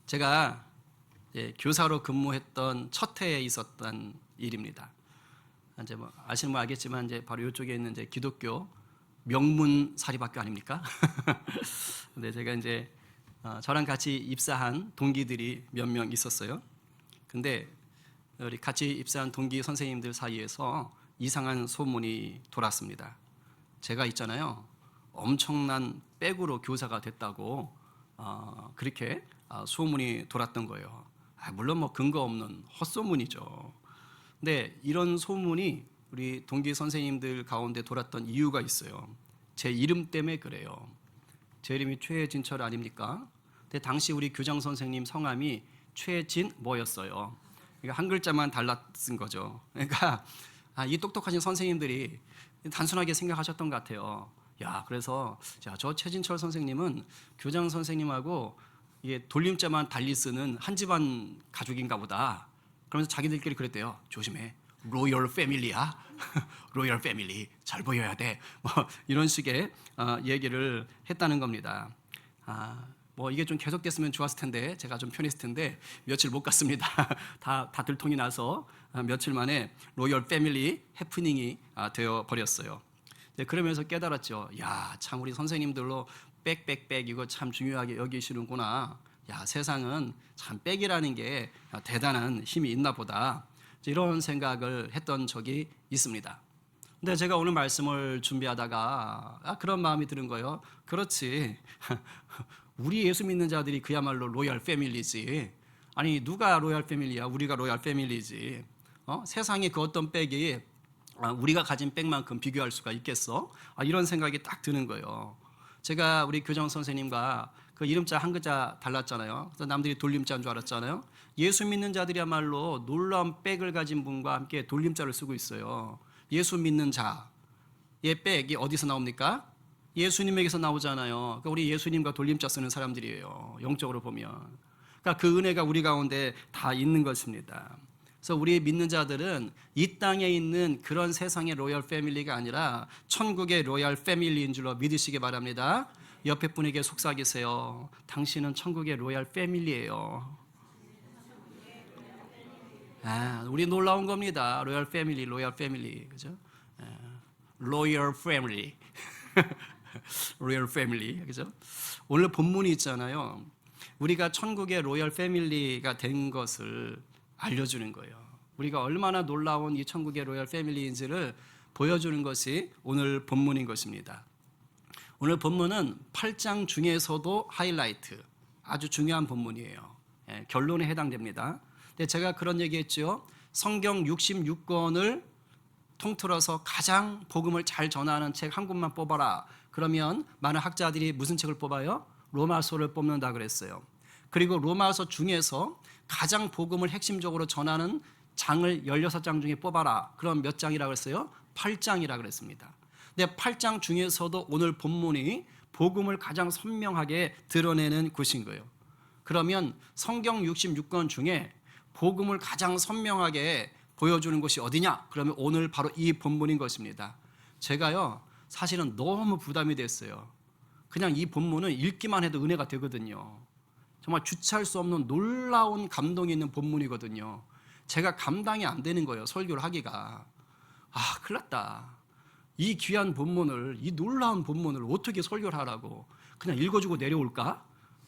제가 교사로 근무했던 첫 해에 있었던 일입니다. 이제 뭐 아시는 분 알겠지만 이제 바로 이쪽에 있는 이제 기독교 명문 사립학교 아닙니까? 근데 제가 이제 저랑 같이 입사한 동기들이 몇 명 있었어요. 근데 우리 같이 입사한 동기 선생님들 사이에서 이상한 소문이 돌았습니다. 제가 있잖아요, 엄청난 백으로 교사가 됐다고 그렇게 소문이 돌았던 거예요. 물론 뭐 근거 없는 헛소문이죠. 근데 이런 소문이 우리 동기 선생님들 가운데 돌았던 이유가 있어요. 제 이름 때문에 그래요. 제 이름이 최진철 아닙니까? 근데 당시 우리 교장 선생님 성함이 최진 뭐였어요. 그러니까 한 글자만 달라 쓴 거죠. 그러니까 이 똑똑하신 선생님들이 단순하게 생각하셨던 것 같아요. 그래서 저 최진철 선생님은 교장 선생님하고 이게 돌림자만 달리 쓰는 한 집안 가족인가 보다. 그러면서 자기들끼리 그랬대요. 조심해, 로열 패밀리야. 로열 패밀리 잘 보여야 돼. 뭐 이런 식의 얘기를 했다는 겁니다. 뭐 이게 좀 계속됐으면 좋았을 텐데, 제가 좀 편했을 텐데 며칠 못 갔습니다. 다 들통이 나서 며칠 만에 로열 패밀리 해프닝이 되어 버렸어요. 그러면서 깨달았죠. 참 우리 선생님들로 빽 이거 참 중요하게 여기시는구나. 세상은 참 빽이라는 게 대단한 힘이 있나 보다. 이런 생각을 했던 적이 있습니다. 근데 제가 오늘 말씀을 준비하다가 그런 마음이 드는 거예요. 그렇지. 우리 예수 믿는 자들이 그야말로 로열 패밀리지. 아니 누가 로열 패밀리야? 우리가 로열 패밀리지. 세상에 그 어떤 빽이 우리가 가진 빽만큼 비교할 수가 있겠어? 이런 생각이 딱 드는 거예요. 제가 우리 교장 선생님과 그 이름자 한 글자 달랐잖아요. 그래서 남들이 돌림자인 줄 알았잖아요. 예수 믿는 자들이야말로 놀라운 빽을 가진 분과 함께 돌림자를 쓰고 있어요. 예수 믿는 자의 빽이 어디서 나옵니까? 예수님에게서 나오잖아요. 그러니까 우리 예수님과 돌림자 쓰는 사람들이에요. 영적으로 보면. 그러니까 그 은혜가 우리 가운데 다 있는 것입니다. 그래서 우리 믿는 자들은 이 땅에 있는 그런 세상의 로열 패밀리가 아니라 천국의 로열 패밀리인 줄로 믿으시기 바랍니다. 옆에 분에게 속삭이세요. 당신은 천국의 로열 패밀리예요. 우리 놀라운 겁니다. 로열 패밀리, 로열 패밀리, 그죠? 로열 패밀리, 로열 패밀리, 그죠? 오늘 본문이 있잖아요. 우리가 천국의 로열 패밀리가 된 것을 알려주는 거예요. 우리가 얼마나 놀라운 이 천국의 로열 패밀리인지를 보여주는 것이 오늘 본문인 것입니다. 오늘 본문은 8장 중에서도 하이라이트, 아주 중요한 본문이에요. 결론에 해당됩니다. 근데 제가 그런 얘기했죠. 성경 66권을 통틀어서 가장 복음을 잘 전하는 책 한 권만 뽑아라. 그러면 많은 학자들이 무슨 책을 뽑아요? 로마서를 뽑는다 그랬어요. 그리고 로마서 중에서 가장 복음을 핵심적으로 전하는 장을 16장 중에 뽑아라. 그럼 몇 장이라고 했어요? 8장이라고 그랬습니다. 근데 8장 중에서도 오늘 본문이 복음을 가장 선명하게 드러내는 곳인 거예요. 그러면 성경 66권 중에 복음을 가장 선명하게 보여주는 곳이 어디냐? 그러면 오늘 바로 이 본문인 것입니다. 제가요, 사실은 너무 부담이 됐어요. 그냥 이 본문은 읽기만 해도 은혜가 되거든요. 정말 주체할 수 없는 놀라운 감동이 있는 본문이거든요. 제가 감당이 안 되는 거예요, 설교를 하기가. 큰일 났다. 이 귀한 본문을, 이 놀라운 본문을 어떻게 설교를 하라고. 그냥 읽어주고 내려올까?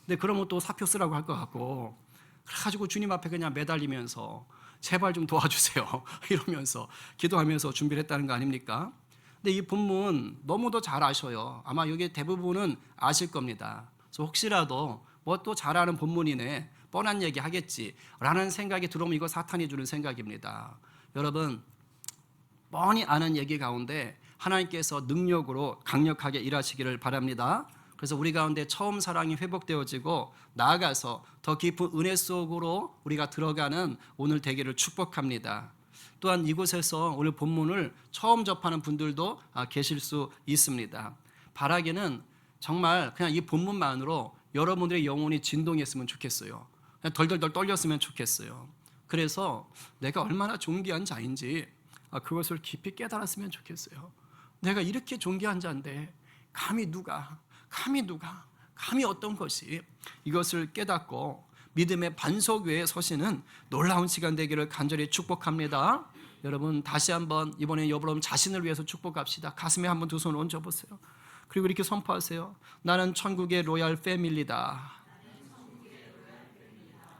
근데 그러면 또 사표 쓰라고 할 것 같고. 그래가지고 주님 앞에 그냥 매달리면서 제발 좀 도와주세요 이러면서 기도하면서 준비를 했다는 거 아닙니까? 근데 이 본문 너무도 잘 아셔요. 아마 여기 대부분은 아실 겁니다. 그래서 혹시라도 뭐 또 잘 아는 본문이네, 뻔한 얘기 하겠지 라는 생각이 들어오면 이거 사탄이 주는 생각입니다. 여러분, 뻔히 아는 얘기 가운데 하나님께서 능력으로 강력하게 일하시기를 바랍니다. 그래서 우리 가운데 처음 사랑이 회복되어지고 나아가서 더 깊은 은혜 속으로 우리가 들어가는 오늘 되기를 축복합니다. 또한 이곳에서 오늘 본문을 처음 접하는 분들도 계실 수 있습니다. 바라기는 정말 그냥 이 본문만으로 여러분들의 영혼이 진동했으면 좋겠어요. 그냥 덜덜덜 떨렸으면 좋겠어요. 그래서 내가 얼마나 존귀한 자인지 그것을 깊이 깨달았으면 좋겠어요. 내가 이렇게 존귀한 자인데 감히 누가 감히 어떤 것이 이것을 깨닫고 믿음의 반석 위에 서시는 놀라운 시간 되기를 간절히 축복합니다. 여러분 다시 한번 이번에 여러분 자신을 위해서 축복합시다. 가슴에 한번 두 손 얹어 보세요. 그리고 이렇게 선포하세요. 나는 천국의 로얄 패밀리다.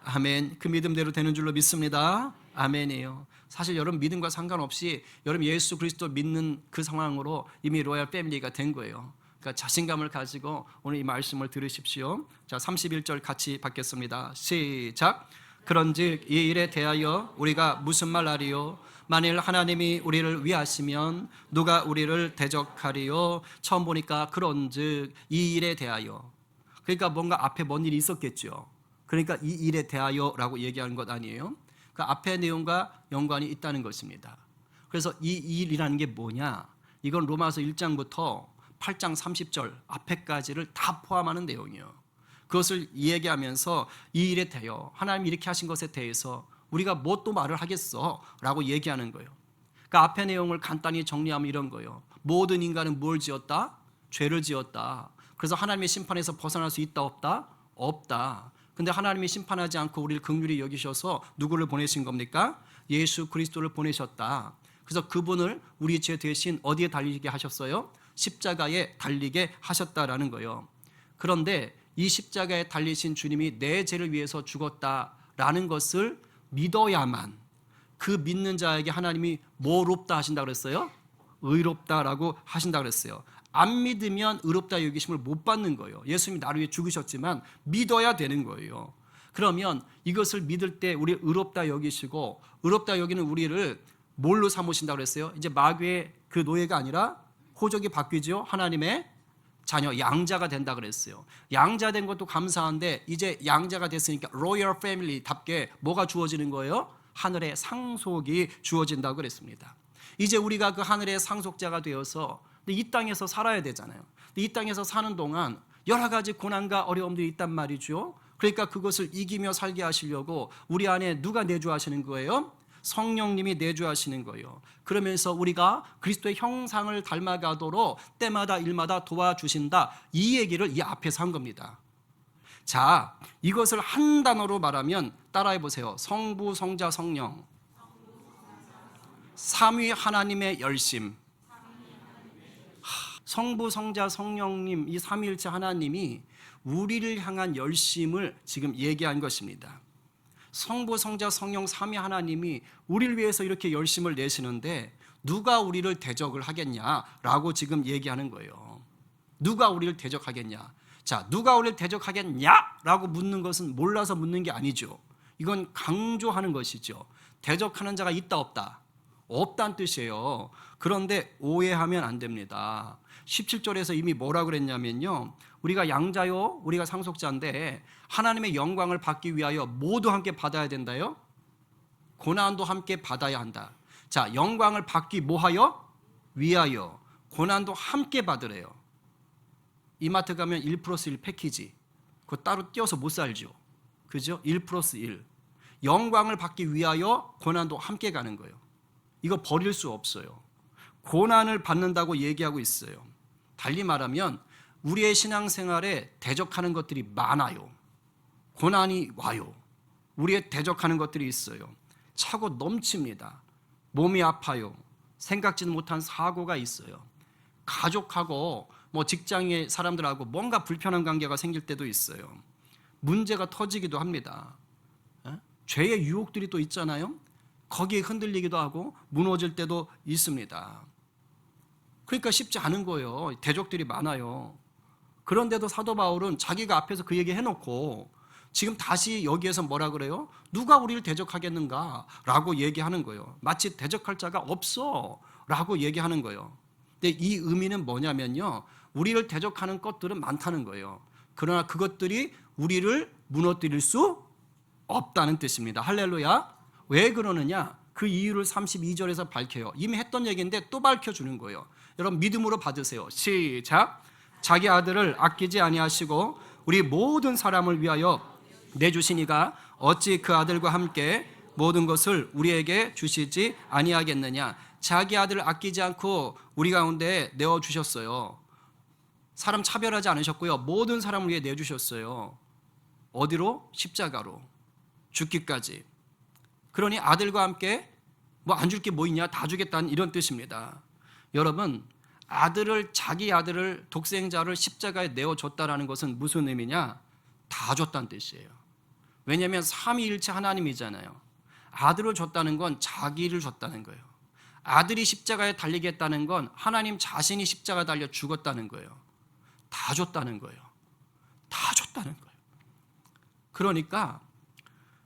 아멘. 그 믿음대로 되는 줄로 믿습니다. 아멘이에요. 사실 여러분 믿음과 상관없이 여러분 예수 그리스도 믿는 그 상황으로 이미 로얄 패밀리가 된 거예요. 그러니까 자신감을 가지고 오늘 이 말씀을 들으십시오. 자, 31절 같이 받겠습니다. 시작. 그런즉 이 일에 대하여 우리가 무슨 말 하리요? 만일 하나님이 우리를 위하시면 누가 우리를 대적하리요? 처음 보니까 그런즉 이 일에 대하여, 그러니까 뭔가 앞에 뭔 일이 있었겠죠. 그러니까 이 일에 대하여라고 얘기하는 것 아니에요? 그 앞의 내용과 연관이 있다는 것입니다. 그래서 이 일이라는 게 뭐냐? 이건 로마서 1장부터 8장 30절 앞에까지를 다 포함하는 내용이에요. 그것을 얘기하면서 이 일에 대하여 하나님이 이렇게 하신 것에 대해서 우리가 뭐 또 말을 하겠어? 라고 얘기하는 거예요. 그 앞의 내용을 간단히 정리하면 이런 거예요. 모든 인간은 뭘 지었다? 죄를 지었다. 그래서 하나님의 심판에서 벗어날 수 있다 없다? 없다. 근데 하나님이 심판하지 않고 우리를 긍휼히 여기셔서 누구를 보내신 겁니까? 예수 그리스도를 보내셨다. 그래서 그분을 우리 죄 대신 어디에 달리게 하셨어요? 십자가에 달리게 하셨다라는 거예요. 그런데 이 십자가에 달리신 주님이 내 죄를 위해서 죽었다라는 것을 믿어야만, 그 믿는 자에게 하나님이 뭐롭다 하신다 그랬어요? 의롭다라고 하신다 그랬어요. 안 믿으면 의롭다 여기심을 못 받는 거예요. 예수님이 나를 위해 죽으셨지만 믿어야 되는 거예요. 그러면 이것을 믿을 때 우리 의롭다 여기시고, 의롭다 여기는 우리를 뭘로 삼으신다 그랬어요? 이제 마귀의 그 노예가 아니라 호적이 바뀌죠. 하나님의 자녀, 양자가 된다 그랬어요. 양자 된 것도 감사한데 이제 양자가 됐으니까 로열 패밀리답게 뭐가 주어지는 거예요? 하늘의 상속이 주어진다고 그랬습니다. 이제 우리가 그 하늘의 상속자가 되어서 이 땅에서 살아야 되잖아요. 이 땅에서 사는 동안 여러 가지 고난과 어려움들이 있단 말이죠. 그러니까 그것을 이기며 살게 하시려고 우리 안에 누가 내주하시는 거예요? 성령님이 내주하시는 거예요. 그러면서 우리가 그리스도의 형상을 닮아가도록 때마다 일마다 도와주신다. 이 얘기를 이 앞에서 한 겁니다. 자, 이것을 한 단어로 말하면 따라해 보세요. 성부, 성자, 성령. 삼위 하나님의 열심. 성부, 성자, 성령님, 이 삼위일체 하나님이 우리를 향한 열심을 지금 얘기한 것입니다. 성부, 성자, 성령, 삼위 하나님이 우리를 위해서 이렇게 열심을 내시는데 누가 우리를 대적을 하겠냐라고 지금 얘기하는 거예요. 누가 우리를 대적하겠냐? 자, 누가 우리를 대적하겠냐라고 묻는 것은 몰라서 묻는 게 아니죠. 이건 강조하는 것이죠. 대적하는 자가 있다 없다? 없다는 뜻이에요. 그런데 오해하면 안 됩니다. 17절에서 이미 뭐라 그랬냐면요, 우리가 양자요, 우리가 상속자인데 하나님의 영광을 받기 위하여 모두 함께 받아야 된다요. 고난도 함께 받아야 한다. 자, 영광을 받기 뭐하여? 위하여. 고난도 함께 받으래요. 이마트 가면 1+1 패키지, 그거 따로 띄어서 못 살죠. 그죠? 1+1. 영광을 받기 위하여 고난도 함께 가는 거예요. 이거 버릴 수 없어요. 고난을 받는다고 얘기하고 있어요. 달리 말하면 우리의 신앙생활에 대적하는 것들이 많아요. 고난이 와요. 우리의 대적하는 것들이 있어요. 차고 넘칩니다. 몸이 아파요. 생각지도 못한 사고가 있어요. 가족하고 직장의 사람들하고 뭔가 불편한 관계가 생길 때도 있어요. 문제가 터지기도 합니다. 죄의 유혹들이 또 있잖아요. 거기에 흔들리기도 하고 무너질 때도 있습니다. 그러니까 쉽지 않은 거예요. 대적들이 많아요. 그런데도 사도 바울은 자기가 앞에서 그 얘기 해놓고 지금 다시 여기에서 뭐라 그래요? 누가 우리를 대적하겠는가? 라고 얘기하는 거예요. 마치 대적할 자가 없어 라고 얘기하는 거예요. 근데 이 의미는 뭐냐면요, 우리를 대적하는 것들은 많다는 거예요. 그러나 그것들이 우리를 무너뜨릴 수 없다는 뜻입니다. 할렐루야. 왜 그러느냐? 그 이유를 32절에서 밝혀요. 이미 했던 얘기인데 또 밝혀주는 거예요. 여러분 믿음으로 받으세요. 시작. 자기 아들을 아끼지 아니하시고 우리 모든 사람을 위하여 내주시니가 어찌 그 아들과 함께 모든 것을 우리에게 주시지 아니하겠느냐. 자기 아들을 아끼지 않고 우리 가운데 내어주셨어요. 사람 차별하지 않으셨고요. 모든 사람을 위해 내주셨어요. 어디로? 십자가로. 죽기까지. 그러니 아들과 함께 뭐 안 줄 게 뭐 있냐? 다 주겠다는 이런 뜻입니다. 여러분, 자기 아들을 독생자를 십자가에 내어줬다라는 것은 무슨 의미냐? 다 줬다는 뜻이에요. 왜냐하면 삼위일체 하나님이잖아요. 아들을 줬다는 건 자기를 줬다는 거예요. 아들이 십자가에 달리겠다는 건 하나님 자신이 십자가에 달려 죽었다는 거예요. 다 줬다는 거예요. 다 줬다는 거예요. 그러니까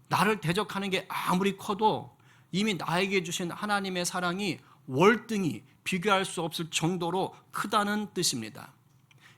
나를 대적하는 게 아무리 커도 이미 나에게 주신 하나님의 사랑이 월등히 비교할 수 없을 정도로 크다는 뜻입니다.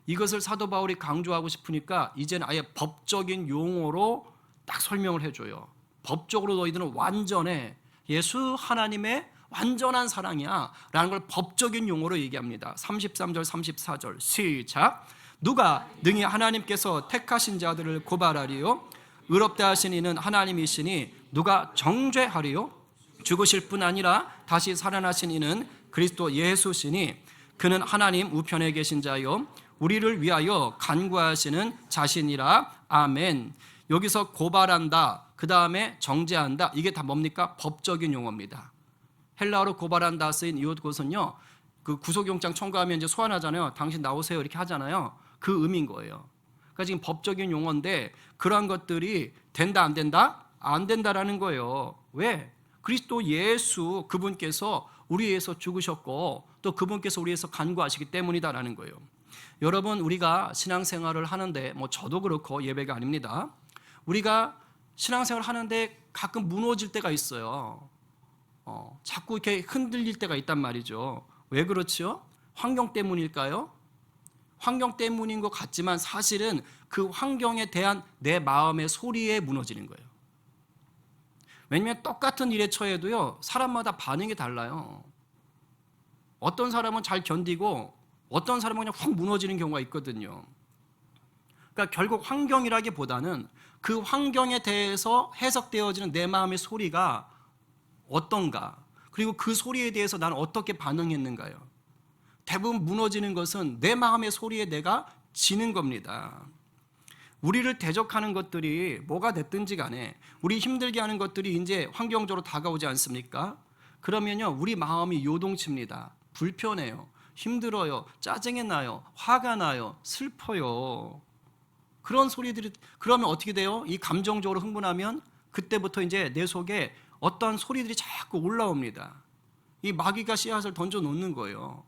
이것을 사도 바울이 강조하고 싶으니까 이제는 아예 법적인 용어로 딱 설명을 해줘요. 법적으로 너희들은 완전해. 예수 하나님의 완전한 사랑이야 라는 걸 법적인 용어로 얘기합니다. 33절 34절 시작. 누가 능히 하나님께서 택하신 자들을 고발하리요? 의롭다 하신 이는 하나님이시니 누가 정죄하리요? 죽으실 뿐 아니라 다시 살아나신 이는 그리스도 예수시니 그는 하나님 우편에 계신 자요 우리를 위하여 간구하시는 자신이라. 아멘. 여기서 고발한다, 그 다음에 정죄한다, 이게 다 뭡니까? 법적인 용어입니다. 헬라어로 고발한다 쓰인 이것은요, 그 구속영장 청구하면 이제 소환하잖아요. 당신 나오세요 이렇게 하잖아요. 그 의미인 거예요. 그러니까 지금 법적인 용어인데 그러한 것들이 된다 안 된다? 안 된다라는 거예요. 왜? 그리스도 예수 그분께서 우리 위해서 죽으셨고 또 그분께서 우리 위해서 간구하시기 때문이다라는 거예요. 여러분, 우리가 신앙생활을 하는데 뭐 저도 그렇고 예배가 아닙니다. 우리가 신앙생활을 하는데 가끔 무너질 때가 있어요. 자꾸 이렇게 흔들릴 때가 있단 말이죠. 왜 그렇죠? 환경 때문일까요? 환경 때문인 것 같지만 사실은 그 환경에 대한 내 마음의 소리에 무너지는 거예요. 왜냐하면 똑같은 일에 처해도요, 사람마다 반응이 달라요. 어떤 사람은 잘 견디고 어떤 사람은 그냥 확 무너지는 경우가 있거든요. 그러니까 결국 환경이라기보다는 그 환경에 대해서 해석되어지는 내 마음의 소리가 어떤가, 그리고 그 소리에 대해서 나는 어떻게 반응했는가요. 대부분 무너지는 것은 내 마음의 소리에 내가 지는 겁니다. 우리를 대적하는 것들이 뭐가 됐든지 간에 우리 힘들게 하는 것들이 이제 환경적으로 다가오지 않습니까? 그러면요, 우리 마음이 요동칩니다. 불편해요. 힘들어요. 짜증이 나요. 화가 나요. 슬퍼요. 그런 소리들이, 그러면 어떻게 돼요? 이 감정적으로 흥분하면 그때부터 이제 내 속에 어떤 소리들이 자꾸 올라옵니다. 이 마귀가 씨앗을 던져 놓는 거예요.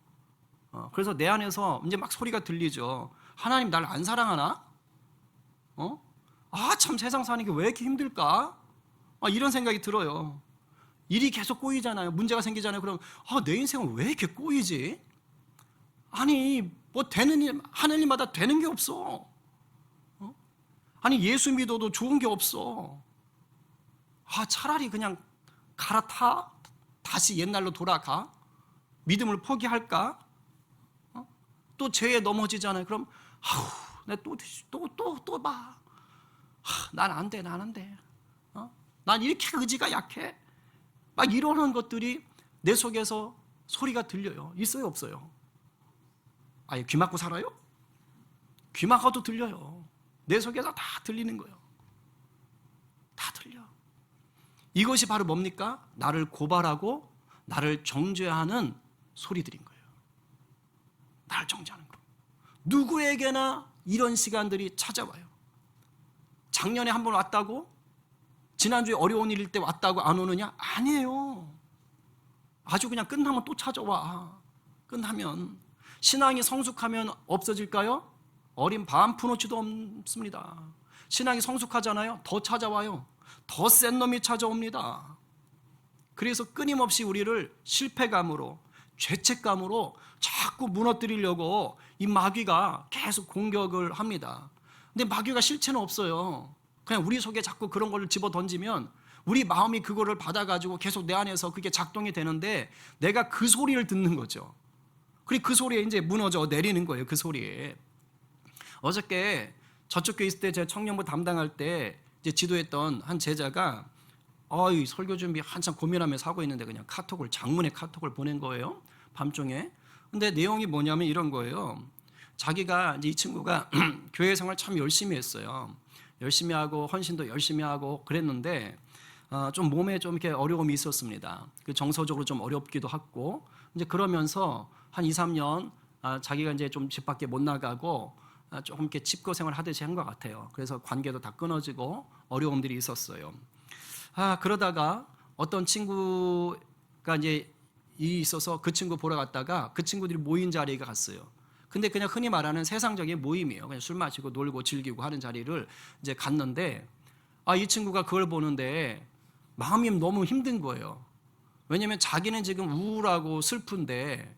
그래서 내 안에서 이제 막 소리가 들리죠. 하나님 날 안 사랑하나? 참 세상 사는 게 왜 이렇게 힘들까? 이런 생각이 들어요. 일이 계속 꼬이잖아요. 문제가 생기잖아요. 그럼 내 인생은 왜 이렇게 꼬이지? 아니 뭐 되는 일, 하는 일마다 되는 게 없어. 아니 예수 믿어도 좋은 게 없어. 차라리 그냥 갈아타? 다시 옛날로 돌아가? 믿음을 포기할까? 또 죄에 넘어지잖아요. 그럼 내가 또 봐. 난 안 돼. 난 이렇게 의지가 약해. 막 이러는 것들이 내 속에서 소리가 들려요. 있어요, 없어요? 귀 막고 살아요? 귀 막아도 들려요. 내 속에서 다 들리는 거예요. 다 들려. 이것이 바로 뭡니까? 나를 고발하고 나를 정죄하는 소리들인 거예요. 나를 정죄하는 거. 누구에게나 이런 시간들이 찾아와요. 작년에 한 번 왔다고? 지난주에 어려운 일일 때 왔다고 안 오느냐? 아니에요. 아주 그냥 끝나면 또 찾아와. 끝나면. 신앙이 성숙하면 없어질까요? 어린 밤 푸놓지도 없습니다. 신앙이 성숙하잖아요. 더 찾아와요. 더 센 놈이 찾아옵니다. 그래서 끊임없이 우리를 실패감으로, 죄책감으로 자꾸 무너뜨리려고 이 마귀가 계속 공격을 합니다. 근데 마귀가 실체는 없어요. 그냥 우리 속에 자꾸 그런 걸 집어 던지면 우리 마음이 그거를 받아가지고 계속 내 안에서 그게 작동이 되는데 내가 그 소리를 듣는 거죠. 그리고 그 소리에 이제 무너져 내리는 거예요. 그 소리에. 어저께 저쪽 교회 있을 때 제가 청년부 담당할 때 이제 지도했던 한 제자가 설교 준비 한참 고민하면서 하고 있는데 그냥 장문의 카톡을 보낸 거예요. 밤중에. 근데 내용이 뭐냐면 이런 거예요. 자기가 이제 이 친구가 교회 생활 참 열심히 했어요. 열심히 하고 헌신도 열심히 하고 그랬는데 좀 몸에 좀 이렇게 어려움이 있었습니다. 그 정서적으로 좀 어렵기도 하고 이제 그러면서 한 2, 3년 자기가 이제 좀 집 밖에 못 나가고 조금 이렇게 집거 생활 하듯이 한 것 같아요. 그래서 관계도 다 끊어지고 어려움들이 있었어요. 그러다가 어떤 친구가 이제 일이 있어서 그 친구 보러 갔다가 그 친구들이 모인 자리에 갔어요. 근데 그냥 흔히 말하는 세상적인 모임이에요. 그냥 술 마시고 놀고 즐기고 하는 자리를 이제 갔는데 이 친구가 그걸 보는데 마음이 너무 힘든 거예요. 왜냐하면 자기는 지금 우울하고 슬픈데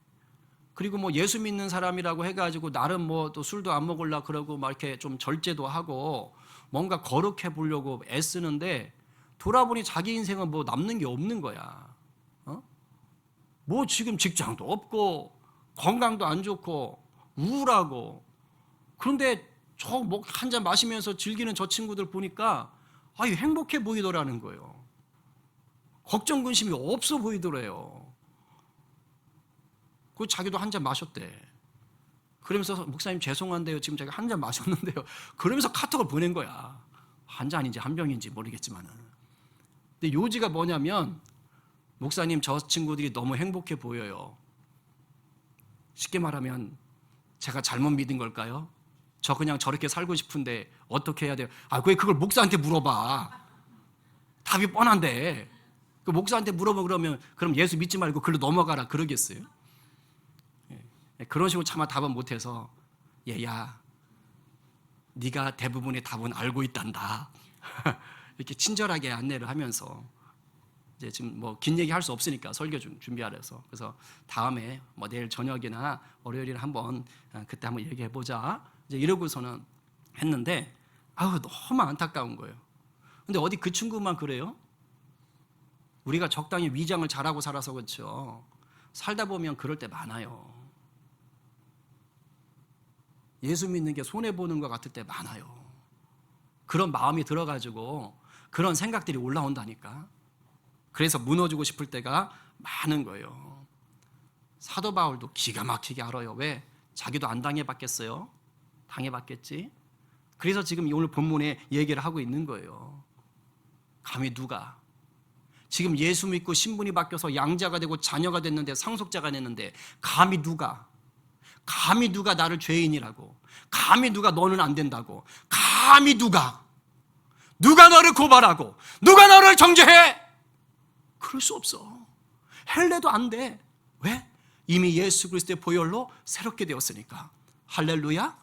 그리고 뭐 예수 믿는 사람이라고 해가지고 나름 뭐 또 술도 안 먹으려 그러고 막 이렇게 좀 절제도 하고 뭔가 거룩해 보려고 애쓰는데 돌아보니 자기 인생은 뭐 남는 게 없는 거야. 뭐 지금 직장도 없고 건강도 안 좋고 우울하고 그런데 저 뭐 한 잔 마시면서 즐기는 저 친구들 보니까 행복해 보이더라는 거예요. 걱정 근심이 없어 보이더래요. 그 자기도 한 잔 마셨대. 그러면서 목사님 죄송한데요. 지금 제가 한 잔 마셨는데요. 그러면서 카톡을 보낸 거야. 한 잔인지 한 병인지 모르겠지만은. 근데 요지가 뭐냐면 목사님 저 친구들이 너무 행복해 보여요. 쉽게 말하면 제가 잘못 믿은 걸까요? 저 그냥 저렇게 살고 싶은데 어떻게 해야 돼요? 왜 그걸 목사한테 물어봐. 답이 뻔한데. 그 목사한테 물어보고 그럼 예수 믿지 말고 글로 넘어가라 그러겠어요? 그런 식으로 차마 답은 못해서 얘야 네가 대부분의 답은 알고 있단다. 이렇게 친절하게 안내를 하면서 이제 지금 뭐 긴 얘기 할 수 없으니까 설교 좀 준비하래서 그래서 다음에 뭐 내일 저녁이나 월요일에 한번 그때 한번 얘기해 보자. 이제 이러고서는 했는데 너무 안타까운 거예요. 근데 어디 그 친구만 그래요? 우리가 적당히 위장을 잘하고 살아서 그렇죠. 살다 보면 그럴 때 많아요. 예수 믿는 게 손해보는 것 같을 때 많아요. 그런 마음이 들어가지고 그런 생각들이 올라온다니까. 그래서 무너지고 싶을 때가 많은 거예요. 사도 바울도 기가 막히게 알아요. 왜? 자기도 안 당해봤겠어요? 당해봤겠지? 그래서 지금 오늘 본문에 얘기를 하고 있는 거예요. 감히 누가? 지금 예수 믿고 신분이 바뀌어서 양자가 되고 자녀가 됐는데 상속자가 됐는데 감히 누가 나를 죄인이라고, 감히 누가 너는 안 된다고, 감히 누가 너를 고발하고 누가 너를 정죄해? 그럴 수 없어. 헬레도 안 돼. 왜? 이미 예수 그리스도의 보혈로 새롭게 되었으니까. 할렐루야.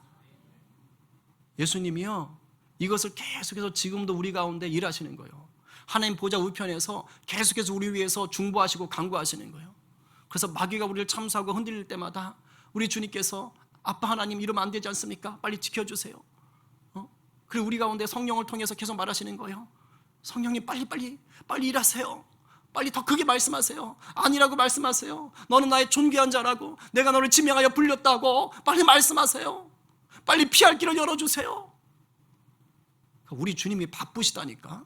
예수님이요 이것을 계속해서 지금도 우리 가운데 일하시는 거예요. 하나님 보좌 우편에서 계속해서 우리 위해서 중보하시고 간구하시는 거예요. 그래서 마귀가 우리를 참수하고 흔들릴 때마다 우리 주님께서 아빠 하나님 이러면 안 되지 않습니까? 빨리 지켜주세요. 그리고 우리 가운데 성령을 통해서 계속 말하시는 거예요. 성령님 빨리 일하세요. 빨리 더 크게 말씀하세요. 아니라고 말씀하세요. 너는 나의 존귀한 자라고, 내가 너를 지명하여 불렸다고 빨리 말씀하세요. 빨리 피할 길을 열어주세요. 우리 주님이 바쁘시다니까.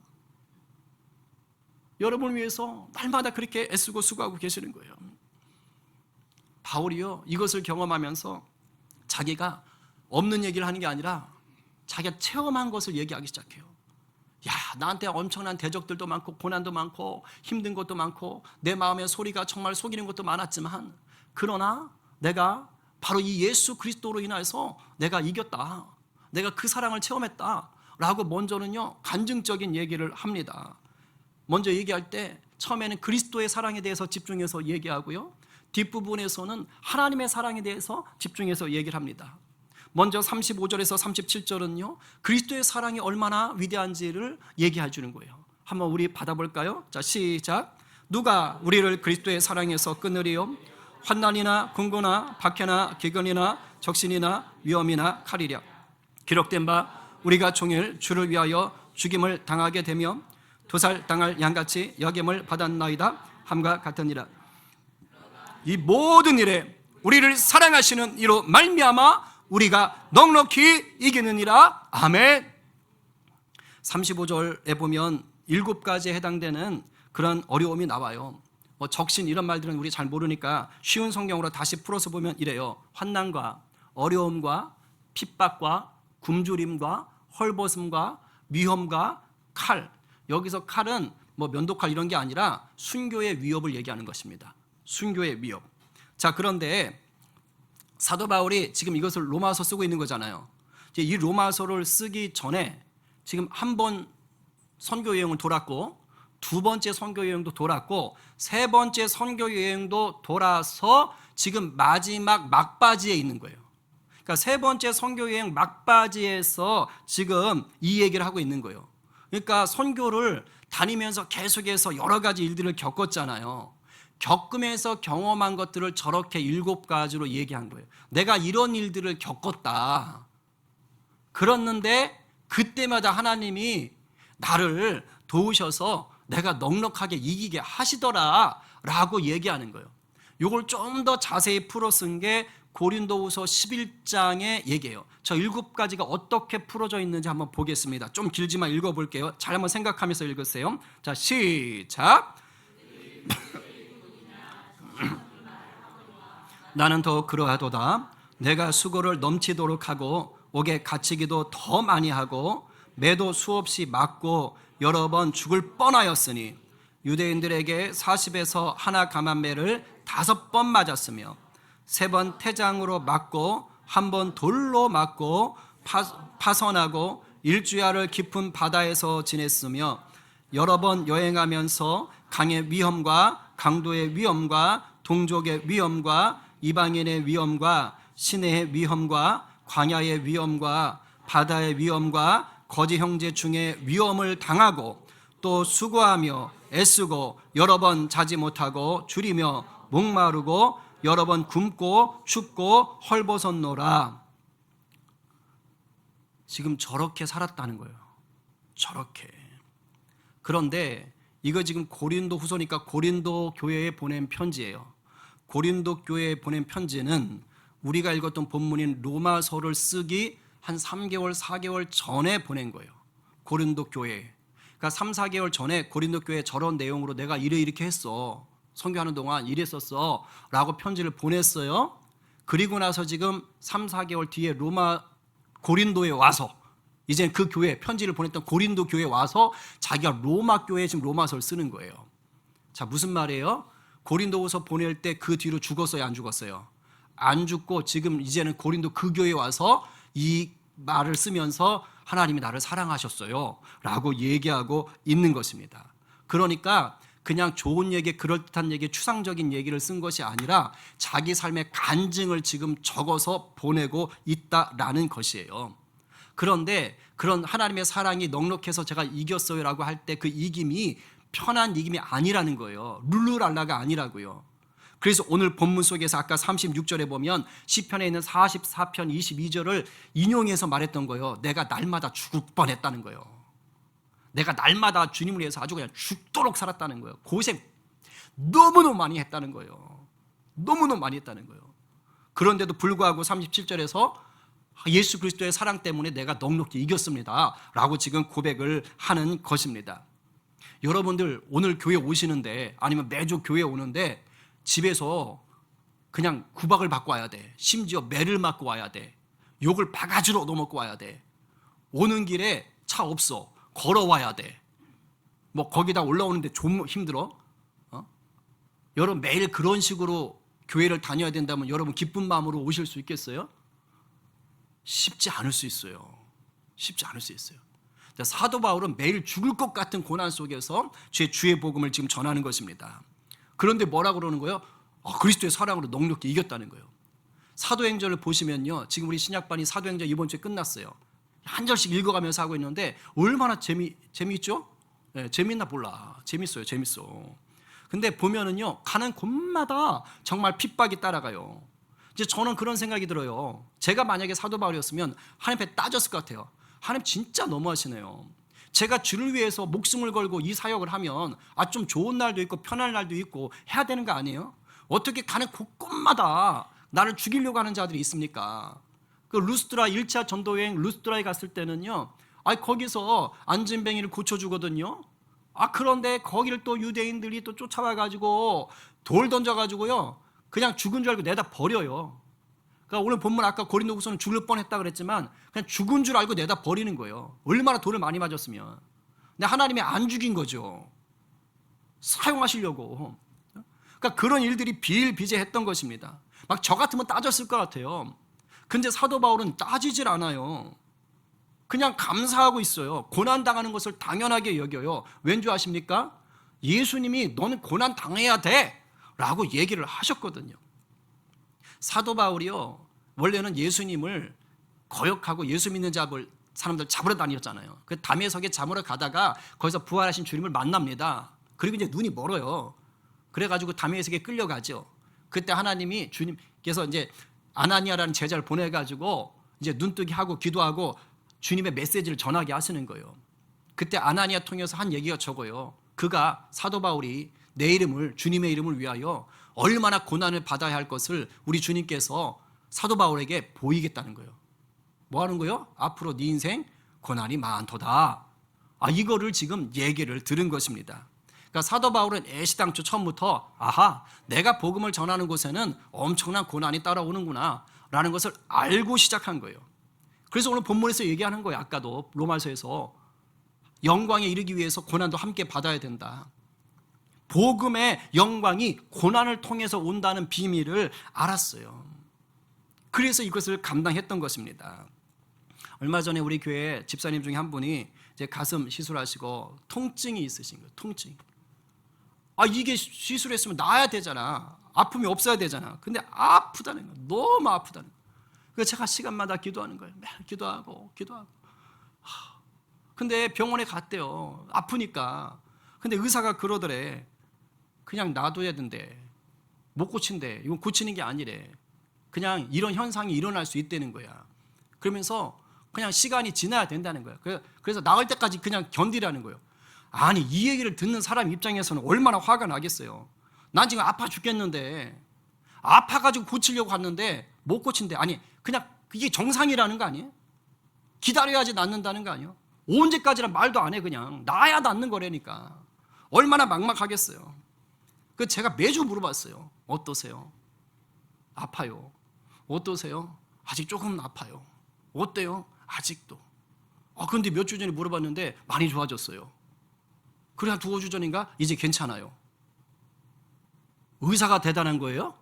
여러분을 위해서 날마다 그렇게 애쓰고 수고하고 계시는 거예요. 바울이요 이것을 경험하면서 자기가 없는 얘기를 하는 게 아니라 자기가 체험한 것을 얘기하기 시작해요. 나한테 엄청난 대적들도 많고 고난도 많고 힘든 것도 많고 내 마음의 소리가 정말 속이는 것도 많았지만 그러나 내가 바로 이 예수 그리스도로 인해서 내가 이겼다. 내가 그 사랑을 체험했다. 라고 먼저는요 간증적인 얘기를 합니다. 먼저 얘기할 때 처음에는 그리스도의 사랑에 대해서 집중해서 얘기하고요. 뒷부분에서는 하나님의 사랑에 대해서 집중해서 얘기를 합니다. 먼저 35절에서 37절은요 그리스도의 사랑이 얼마나 위대한지를 얘기해 주는 거예요. 한번 우리 받아볼까요? 자 시작. 누가 우리를 그리스도의 사랑에서 끊으리요? 환난이나 궁고나 박해나 기근이나 적신이나 위험이나 칼이랴. 기록된 바 우리가 종일 주를 위하여 죽임을 당하게 되며 도살당할 양같이 여김을 받았나이다 함과 같으니라. 이 모든 일에 우리를 사랑하시는 이로 말미암아 우리가 넉넉히 이기느니라. 아멘. 35절에 보면 7가지에 해당되는 그런 어려움이 나와요. 적신 이런 말들은 우리 잘 모르니까 쉬운 성경으로 다시 풀어서 보면 이래요. 환난과 어려움과 핍박과 굶주림과 헐벗음과 위험과 칼. 여기서 칼은 뭐 면도칼 이런 게 아니라 순교의 위협을 얘기하는 것입니다. 순교의 위협. 자, 그런데 사도 바울이 지금 이것을 로마서 쓰고 있는 거잖아요. 이제 이 로마서를 쓰기 전에 지금 한 번 선교 여행을 돌았고, 두 번째 선교 여행도 돌았고, 세 번째 선교 여행도 돌아서 지금 마지막 막바지에 있는 거예요. 그러니까 세 번째 선교 여행 막바지에서 지금 이 얘기를 하고 있는 거예요. 그러니까 선교를 다니면서 계속해서 여러 가지 일들을 겪었잖아요. 겪으면서 경험한 것들을 저렇게 7가지로 얘기한 거예요. 내가 이런 일들을 겪었다. 그랬는데 그때마다 하나님이 나를 도우셔서 내가 넉넉하게 이기게 하시더라 라고 얘기하는 거예요. 이걸 좀 더 자세히 풀어 쓴 게 고린도후서 11장의 얘기예요. 저 7가지가 어떻게 풀어져 있는지 한번 보겠습니다. 좀 길지만 읽어볼게요. 잘 한번 생각하면서 읽으세요. 자, 시작. 나는 더 그러하도다. 내가 수고를 넘치도록 하고 옥에 갇히기도 더 많이 하고 매도 수없이 맞고 여러 번 죽을 뻔하였으니 유대인들에게 40에서 하나 감한 매를 5번 맞았으며 3번 태장으로 맞고 1번 돌로 맞고 파선하고 일주야를 깊은 바다에서 지냈으며 여러 번 여행하면서 강의 위험과 강도의 위험과 동족의 위험과 이방인의 위험과 시내의 위험과 광야의 위험과 바다의 위험과 거지 형제 중에 위험을 당하고 또 수고하며 애쓰고 여러 번 자지 못하고 줄이며 목마르고 여러 번 굶고 춥고 헐벗었노라. 지금 저렇게 살았다는 거예요. 저렇게. 그런데 이거 지금 고린도 후서니까 고린도 교회에 보낸 편지예요. 고린도 교회에 보낸 편지는 우리가 읽었던 본문인 로마서를 쓰기 한 3개월, 4개월 전에 보낸 거예요. 고린도 교회. 그러니까 3, 4개월 전에 고린도 교회에 저런 내용으로 내가 이렇게 했어. 선교하는 동안 이랬었어. 라고 편지를 보냈어요. 그리고 나서 지금 3, 4개월 뒤에 고린도에 와서 이제 그 교회, 편지를 보냈던 고린도 교회에 와서 자기가 로마 교회에 지금 로마서를 쓰는 거예요. 자, 무슨 말이에요? 고린도후서 보낼 때 그 뒤로 죽었어요, 안 죽었어요? 안 죽고 지금 이제는 고린도 그 교회에 와서 이 말을 쓰면서 하나님이 나를 사랑하셨어요 라고 얘기하고 있는 것입니다. 그러니까 그냥 좋은 얘기, 그럴듯한 얘기, 추상적인 얘기를 쓴 것이 아니라 자기 삶의 간증을 지금 적어서 보내고 있다라는 것이에요. 그런데 그런 하나님의 사랑이 넉넉해서 제가 이겼어요 라고 할 때 그 이김이 편한 이김이 아니라는 거예요. 룰루랄라가 아니라고요. 그래서 오늘 본문 속에서 아까 36절에 보면 시편에 있는 44편 22절을 인용해서 말했던 거예요. 내가 날마다 죽을 뻔했다는 거예요. 내가 날마다 주님을 위해서 아주 그냥 죽도록 살았다는 거예요. 고생 너무너무 많이 했다는 거예요. 너무너무 많이 했다는 거예요. 그런데도 불구하고 37절에서 예수 그리스도의 사랑 때문에 내가 넉넉히 이겼습니다 라고 지금 고백을 하는 것입니다. 여러분들 오늘 교회 오시는데 아니면 매주 교회 오는데 집에서 그냥 구박을 받고 와야 돼. 심지어 매를 맞고 와야 돼. 욕을 바가지로 얻어먹고 와야 돼. 오는 길에 차 없어. 걸어와야 돼. 뭐 거기다 올라오는데 좀 힘들어. 여러분 매일 그런 식으로 교회를 다녀야 된다면 여러분 기쁜 마음으로 오실 수 있겠어요? 쉽지 않을 수 있어요. 쉽지 않을 수 있어요. 사도 바울은 매일 죽을 것 같은 고난 속에서 주의 복음을 지금 전하는 것입니다. 그런데 뭐라고 그러는 거예요? 그리스도의 사랑으로 넉넉히 이겼다는 거예요. 사도행전을 보시면요, 지금 우리 신약반이 사도행전 이번 주에 끝났어요. 한 절씩 읽어가면서 하고 있는데 얼마나 재미있죠? 네, 재미있나 몰라. 재밌어요. 근데 보면은요, 가는 곳마다 정말 핍박이 따라가요. 이제 저는 그런 생각이 들어요. 제가 만약에 사도 바울이었으면 하나님 앞에 따졌을 것 같아요. 하나님 진짜 너무하시네요. 제가 주를 위해서 목숨을 걸고 이 사역을 하면 좀 좋은 날도 있고 편한 날도 있고 해야 되는 거 아니에요? 어떻게 가는 곳곳마다 나를 죽이려고 하는 자들이 있습니까? 그 루스드라 1차 전도여행 루스드라에 갔을 때는요, 거기서 안진뱅이를 고쳐주거든요. 그런데 거기를 또 유대인들이 또 쫓아와가지고 돌 던져가지고요, 그냥 죽은 줄 알고 내다 버려요. 그러니까 오늘 본문 아까 고린도후서는 죽을 뻔했다 그랬지만 그냥 죽은 줄 알고 내다 버리는 거예요. 얼마나 돌을 많이 맞았으면. 근데 하나님이 안 죽인 거죠. 사용하시려고. 그러니까 그런 일들이 비일비재했던 것입니다. 막 저 같으면 따졌을 것 같아요. 근데 사도 바울은 따지질 않아요. 그냥 감사하고 있어요. 고난당하는 것을 당연하게 여겨요. 왠지 아십니까? 예수님이 너는 고난 당해야 돼 라고 얘기를 하셨거든요. 사도 바울이요, 원래는 예수님을 거역하고 예수 믿는 사람들 잡으러 다녔잖아요. 그 담에석에 잡으러 가다가 거기서 부활하신 주님을 만납니다. 그리고 이제 눈이 멀어요. 그래가지고 담에석에 끌려가죠. 그때 하나님이 주님께서 이제 아나니아라는 제자를 보내가지고 이제 눈뜨기 하고 기도하고 주님의 메시지를 전하게 하시는 거예요. 그때 아나니아 통해서 한 얘기가 저거예요. 그가 사도 바울이 내 이름을, 주님의 이름을 위하여 얼마나 고난을 받아야 할 것을 우리 주님께서 사도 바울에게 보이겠다는 거예요. 뭐 하는 거예요? 앞으로 네 인생 고난이 많도다. 이거를 지금 얘기를 들은 것입니다. 그러니까 사도 바울은 애시당초 처음부터 내가 복음을 전하는 곳에는 엄청난 고난이 따라오는구나 라는 것을 알고 시작한 거예요. 그래서 오늘 본문에서 얘기하는 거예요. 아까도 로마서에서 영광에 이르기 위해서 고난도 함께 받아야 된다. 복음의 영광이 고난을 통해서 온다는 비밀을 알았어요. 그래서 이것을 감당했던 것입니다. 얼마 전에 우리 교회 집사님 중에 한 분이 이제 가슴 시술하시고 통증이 있으신 거예요. 통증. 이게 시술했으면 나아야 되잖아. 아픔이 없어야 되잖아. 근데 아프다는 거예요. 너무 아프다는 거예요. 그래서 제가 시간마다 기도하는 거예요. 매일 기도하고. 근데 병원에 갔대요. 아프니까. 근데 의사가 그러더래. 그냥 놔둬야 된대. 못 고친대. 이건 고치는 게 아니래. 그냥 이런 현상이 일어날 수 있다는 거야. 그러면서 그냥 시간이 지나야 된다는 거야. 그래서 나을 때까지 그냥 견디라는 거예요. 아니, 이 얘기를 듣는 사람 입장에서는 얼마나 화가 나겠어요. 난 지금 아파 죽겠는데, 아파가지고 고치려고 갔는데 못 고친대. 아니, 그냥 이게 정상이라는 거 아니에요? 기다려야지 낫는다는 거 아니에요? 언제까지나 말도 안 해. 그냥 나야 낫는 거라니까. 얼마나 막막하겠어요. 제가 매주 물어봤어요. 어떠세요? 아파요. 어떠세요? 아직 조금 아파요. 어때요? 아직도. 근데 몇 주 전에 물어봤는데 많이 좋아졌어요. 그래, 한 2주 전인가? 이제 괜찮아요. 의사가 대단한 거예요?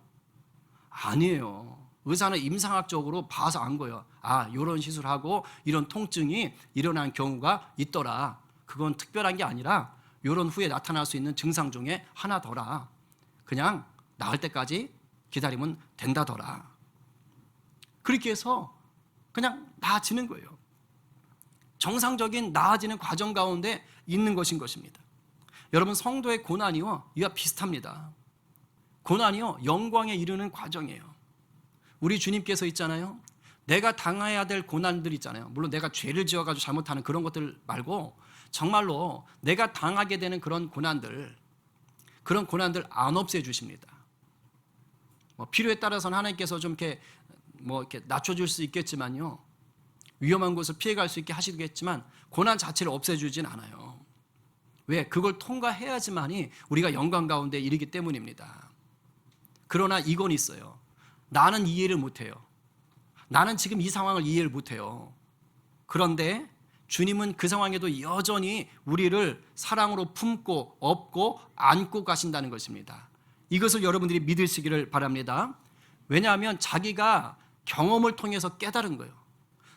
아니에요. 의사는 임상학적으로 봐서 안 거예요. 이런 시술하고 이런 통증이 일어난 경우가 있더라. 그건 특별한 게 아니라 이런 후에 나타날 수 있는 증상 중에 하나더라. 그냥 나을 때까지 기다리면 된다더라. 그렇게 해서 그냥 나아지는 거예요. 정상적인 나아지는 과정 가운데 있는 것입니다. 여러분, 성도의 고난이요, 이와 비슷합니다. 고난이요, 영광에 이르는 과정이에요. 우리 주님께서 있잖아요. 내가 당해야 될 고난들 있잖아요. 물론 내가 죄를 지어가지고 잘못하는 그런 것들 말고 정말로 내가 당하게 되는 그런 고난들 안 없애주십니다. 필요에 따라서는 하나님께서 좀 이렇게 낮춰줄 수 있겠지만요. 위험한 곳을 피해갈 수 있게 하시겠지만 고난 자체를 없애주진 않아요. 왜? 그걸 통과해야지만이 우리가 영광 가운데 이르기 때문입니다. 그러나 이건 있어요. 나는 이해를 못해요. 나는 지금 이 상황을 이해를 못해요. 그런데 주님은 그 상황에도 여전히 우리를 사랑으로 품고 업고 안고 가신다는 것입니다. 이것을 여러분들이 믿으시기를 바랍니다. 왜냐하면 자기가 경험을 통해서 깨달은 거예요.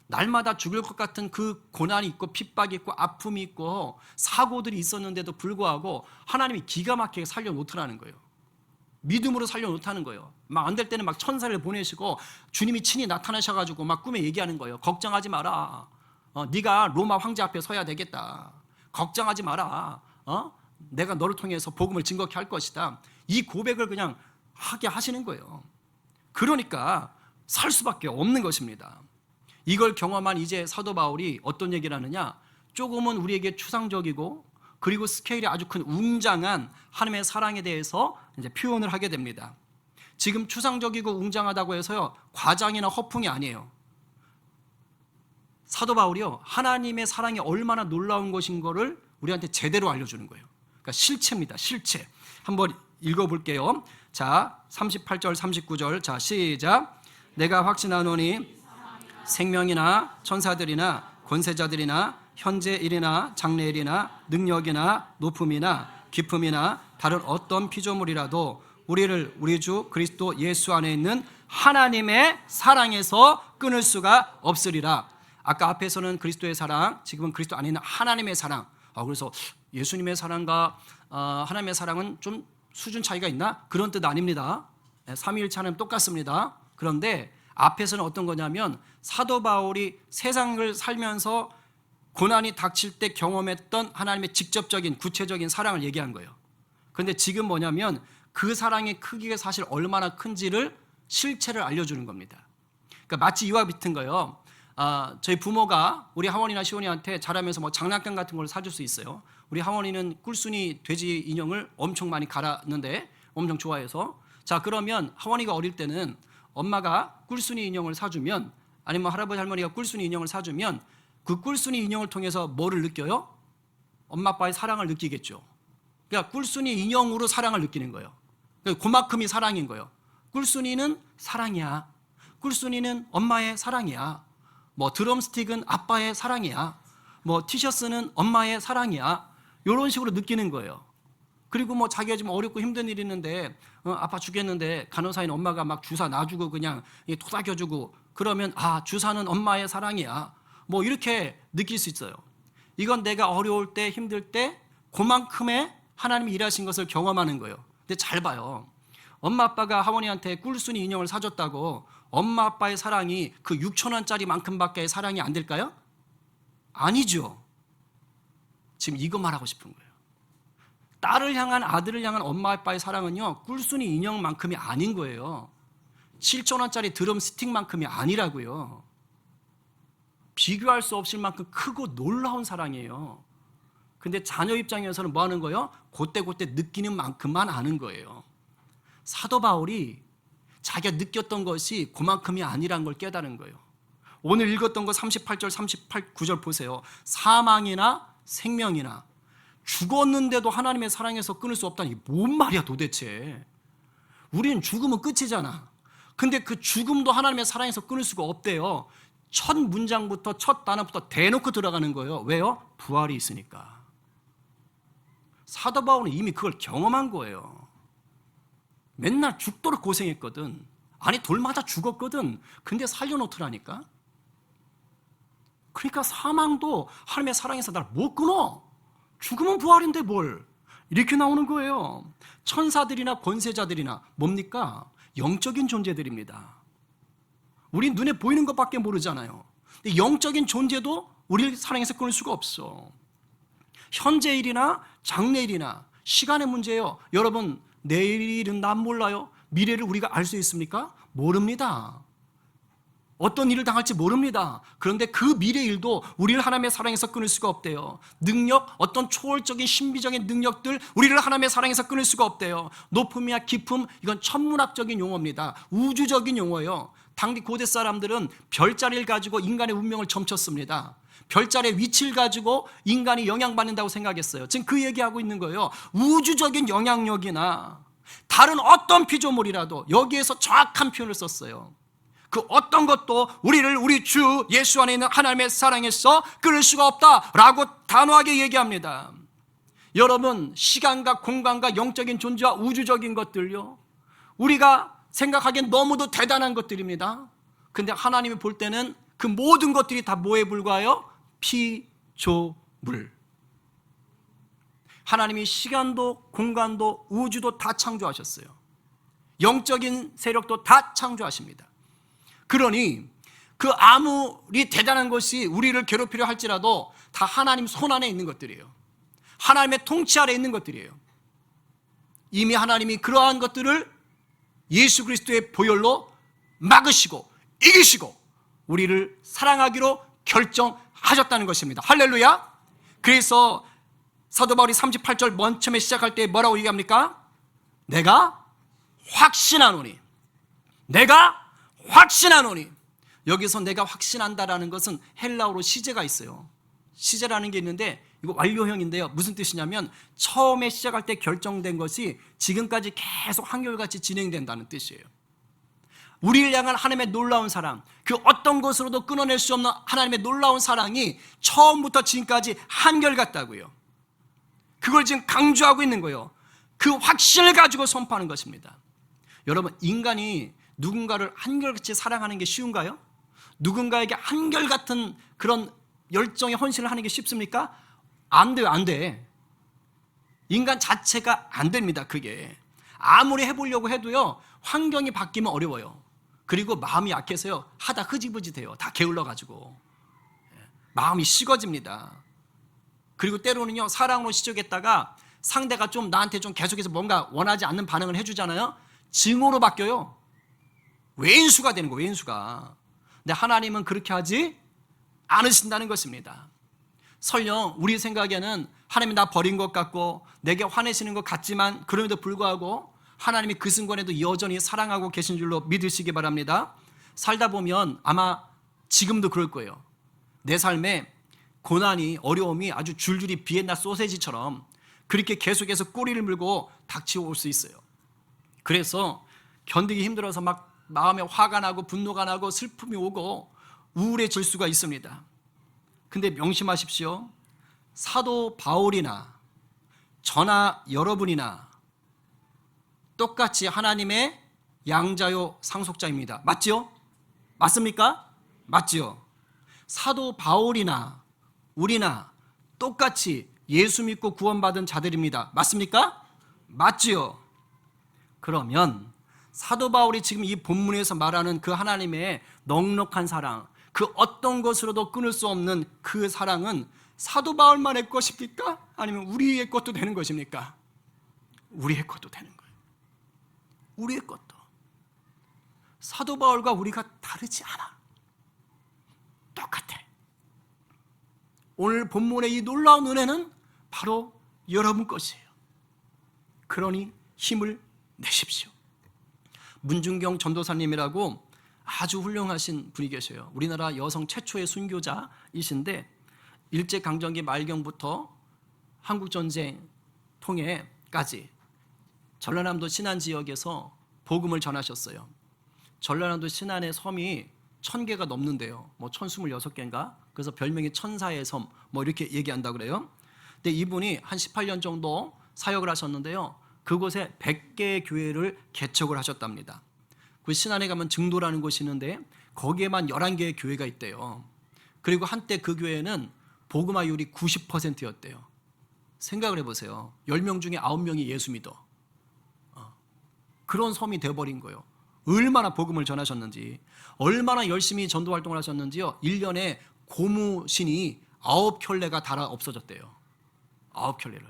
날마다 죽을 것 같은 그 고난이 있고 핍박이 있고 아픔이 있고 사고들이 있었는데도 불구하고 하나님이 기가 막히게 살려놓더라는 거예요. 믿음으로 살려놓다는 거예요. 막 안 될 때는 막 천사를 보내시고 주님이 친히 나타나셔가지고 막 꿈에 얘기하는 거예요. 걱정하지 마라. 네가 로마 황제 앞에 서야 되겠다. 걱정하지 마라. 내가 너를 통해서 복음을 증거케 할 것이다. 이 고백을 그냥 하게 하시는 거예요. 그러니까 살 수밖에 없는 것입니다. 이걸 경험한 이제 사도 바울이 어떤 얘기를 하느냐? 조금은 우리에게 추상적이고 그리고 스케일이 아주 큰 웅장한 하나님의 사랑에 대해서 이제 표현을 하게 됩니다. 지금 추상적이고 웅장하다고 해서요, 과장이나 허풍이 아니에요. 사도 바울이요, 하나님의 사랑이 얼마나 놀라운 것인 거를 우리한테 제대로 알려주는 거예요. 그러니까 실체입니다. 실체. 한번 읽어볼게요. 자, 38절, 39절. 자, 시작. 내가 확신하노니 생명이나 천사들이나 권세자들이나 현재 일이나 장래 일이나 능력이나 높음이나 깊음이나 다른 어떤 피조물이라도 우리를 우리 주 그리스도 예수 안에 있는 하나님의 사랑에서 끊을 수가 없으리라. 아까 앞에서는 그리스도의 사랑, 지금은 그리스도 안에 있는 하나님의 사랑. 그래서 예수님의 사랑과 하나님의 사랑은 좀 수준 차이가 있나? 그런 뜻 아닙니다. 삼위일체는 똑같습니다. 그런데 앞에서는 어떤 거냐면 사도 바울이 세상을 살면서 고난이 닥칠 때 경험했던 하나님의 직접적인 구체적인 사랑을 얘기한 거예요. 그런데 지금 뭐냐면 그 사랑의 크기가 사실 얼마나 큰지를 실체를 알려주는 겁니다. 그러니까 마치 이와 같은 거예요. 저희 부모가 우리 하원이나 시원이한테 자라면서 뭐 장난감 같은 걸 사줄 수 있어요. 우리 하원이는 꿀순이 돼지 인형을 엄청 많이 갈았는데 엄청 좋아해서, 자 그러면 하원이가 어릴 때는 엄마가 꿀순이 인형을 사주면, 아니면 할아버지 할머니가 꿀순이 인형을 사주면 그 꿀순이 인형을 통해서 뭐를 느껴요? 엄마 아빠의 사랑을 느끼겠죠. 그러니까 꿀순이 인형으로 사랑을 느끼는 거예요. 그러니까 그만큼이 사랑인 거예요. 꿀순이는 사랑이야. 꿀순이는 엄마의 사랑이야. 뭐 드럼스틱은 아빠의 사랑이야. 뭐 티셔츠는 엄마의 사랑이야. 이런 식으로 느끼는 거예요. 그리고 뭐 자기가 좀 어렵고 힘든 일이 있는데 아파 죽겠는데 간호사인 엄마가 막 주사 놔주고 그냥 토닥여주고 그러면 주사는 엄마의 사랑이야. 뭐 이렇게 느낄 수 있어요. 이건 내가 어려울 때 힘들 때 그만큼의 하나님이 일하신 것을 경험하는 거예요. 근데 잘 봐요. 엄마 아빠가 하원이한테 꿀순이 인형을 사줬다고 엄마 아빠의 사랑이 그 6,000원짜리 만큼밖에 사랑이 안 될까요? 아니죠. 지금 이거 말하고 싶은 거예요. 딸을 향한, 아들을 향한 엄마 아빠의 사랑은요 꿀순이 인형만큼이 아닌 거예요. 7,000원짜리 드럼 스틱만큼이 아니라고요. 비교할 수 없을 만큼 크고 놀라운 사랑이에요. 근데 자녀 입장에서는 뭐 하는 거예요? 그때 느끼는 만큼만 아는 거예요. 사도 바울이 자기가 느꼈던 것이 그만큼이 아니란 걸 깨달은 거예요. 오늘 읽었던 거 38절, 38, 9절 보세요. 사망이나 생명이나 죽었는데도 하나님의 사랑에서 끊을 수 없다니 뭔 말이야 도대체. 우리는 죽으면 끝이잖아. 근데 그 죽음도 하나님의 사랑에서 끊을 수가 없대요. 첫 문장부터 첫 단어부터 대놓고 들어가는 거예요. 왜요? 부활이 있으니까. 사도 바울은 이미 그걸 경험한 거예요. 맨날 죽도록 고생했거든. 아니 돌 맞아 죽었거든. 근데 살려놓더라니까. 그러니까 사망도 하나님의 사랑에서 날 못 끊어. 죽으면 부활인데 뭘. 이렇게 나오는 거예요. 천사들이나 권세자들이나 뭡니까? 영적인 존재들입니다. 우린 눈에 보이는 것밖에 모르잖아요. 근데 영적인 존재도 우리를 사랑해서 끊을 수가 없어. 현재 일이나 장래 일이나 시간의 문제예요. 여러분 내일은 난 몰라요. 미래를 우리가 알 수 있습니까? 모릅니다. 어떤 일을 당할지 모릅니다. 그런데 그 미래 일도 우리를 하나님의 사랑에서 끊을 수가 없대요. 능력, 어떤 초월적인 신비적인 능력들 우리를 하나님의 사랑에서 끊을 수가 없대요. 높음이야 깊음, 이건 천문학적인 용어입니다. 우주적인 용어예요. 당시 고대 사람들은 별자리를 가지고 인간의 운명을 점쳤습니다. 별자리의 위치를 가지고 인간이 영향받는다고 생각했어요. 지금 그 얘기하고 있는 거예요. 우주적인 영향력이나 다른 어떤 피조물이라도 여기에서 정확한 표현을 썼어요. 그 어떤 것도 우리를 우리 주 예수 안에 있는 하나님의 사랑에서 끊을 수가 없다라고 단호하게 얘기합니다. 여러분 시간과 공간과 영적인 존재와 우주적인 것들요 우리가 생각하기엔 너무도 대단한 것들입니다. 근데 하나님이 볼 때는 그 모든 것들이 다 뭐에 불과해요? 피조물. 하나님이 시간도 공간도 우주도 다 창조하셨어요. 영적인 세력도 다 창조하십니다. 그러니 그 아무리 대단한 것이 우리를 괴롭히려 할지라도 다 하나님 손 안에 있는 것들이에요. 하나님의 통치 아래 있는 것들이에요. 이미 하나님이 그러한 것들을 예수 그리스도의 보혈로 막으시고 이기시고 우리를 사랑하기로 결정하셨다는 것입니다. 할렐루야. 그래서 사도 바울이 38절 맨 처음에 시작할 때 뭐라고 얘기합니까? 내가 확신하노니. 내가 확신하노니. 여기서 내가 확신한다라는 것은 헬라어로 시제가 있어요. 시제라는 게 있는데 이거 완료형인데요. 무슨 뜻이냐면 처음에 시작할 때 결정된 것이 지금까지 계속 한결같이 진행된다는 뜻이에요. 우리를 향한 하나님의 놀라운 사랑, 그 어떤 것으로도 끊어낼 수 없는 하나님의 놀라운 사랑이 처음부터 지금까지 한결같다고요. 그걸 지금 강조하고 있는 거예요. 그 확신을 가지고 선포하는 것입니다. 여러분, 인간이 누군가를 한결같이 사랑하는 게 쉬운가요? 누군가에게 한결같은 그런 열정의 헌신을 하는 게 쉽습니까? 안 돼요, 안 돼. 인간 자체가 안 됩니다, 그게. 아무리 해보려고 해도요, 환경이 바뀌면 어려워요. 그리고 마음이 약해서요, 하다 흐지부지 돼요. 다 게을러가지고. 마음이 식어집니다. 그리고 때로는요, 사랑으로 시작했다가 상대가 좀 나한테 좀 계속해서 뭔가 원하지 않는 반응을 해주잖아요. 증오로 바뀌어요. 외인수가 되는 거예요, 외인수가. 근데 하나님은 그렇게 하지 않으신다는 것입니다. 설령 우리 생각에는 하나님이 나 버린 것 같고 내게 화내시는 것 같지만 그럼에도 불구하고 하나님이 그 순간에도 여전히 사랑하고 계신 줄로 믿으시기 바랍니다. 살다 보면 아마 지금도 그럴 거예요. 내 삶에 고난이, 어려움이 아주 줄줄이 비엔나 소세지처럼 그렇게 계속해서 꼬리를 물고 닥치올 수 있어요. 그래서 견디기 힘들어서 막 마음에 화가 나고 분노가 나고 슬픔이 오고 우울해질 수가 있습니다. 근데 명심하십시오. 사도 바울이나 저나 여러분이나 똑같이 하나님의 양자요 상속자입니다. 맞지요? 맞습니까? 맞지요? 사도 바울이나 우리나 똑같이 예수 믿고 구원받은 자들입니다. 맞습니까? 맞지요? 그러면 사도 바울이 지금 이 본문에서 말하는 그 하나님의 넉넉한 사랑, 그 어떤 것으로도 끊을 수 없는 그 사랑은 사도 바울만의 것입니까? 아니면 우리의 것도 되는 것입니까? 우리의 것도 되는 거예요. 우리의 것도. 사도 바울과 우리가 다르지 않아. 똑같아. 오늘 본문의 이 놀라운 은혜는 바로 여러분 것이에요. 그러니 힘을 내십시오. 문중경 전도사님이라고 아주 훌륭하신 분이 계셔요. 우리나라 여성 최초의 순교자이신데 일제강점기 말경부터 한국전쟁 통해까지 전라남도 신안 지역에서 복음을 전하셨어요. 전라남도 신안의 섬이 1000개가 넘는데요. 뭐 1026개인가? 그래서 별명이 천사의 섬 뭐 이렇게 얘기한다고 그래요. 근데 이분이 한 18년 정도 사역을 하셨는데요. 그곳에 100개의 교회를 개척을 하셨답니다. 그 신안에 가면 증도라는 곳이 있는데 거기에만 11개의 교회가 있대요. 그리고 한때 그 교회는 복음화율이 90%였대요. 생각을 해보세요. 10명 중에 9명이 예수 믿어. 그런 섬이 되어버린 거예요. 얼마나 복음을 전하셨는지, 얼마나 열심히 전도 활동을 하셨는지요. 1년에 고무신이 9켤레가 달아 없어졌대요. 9켤레를.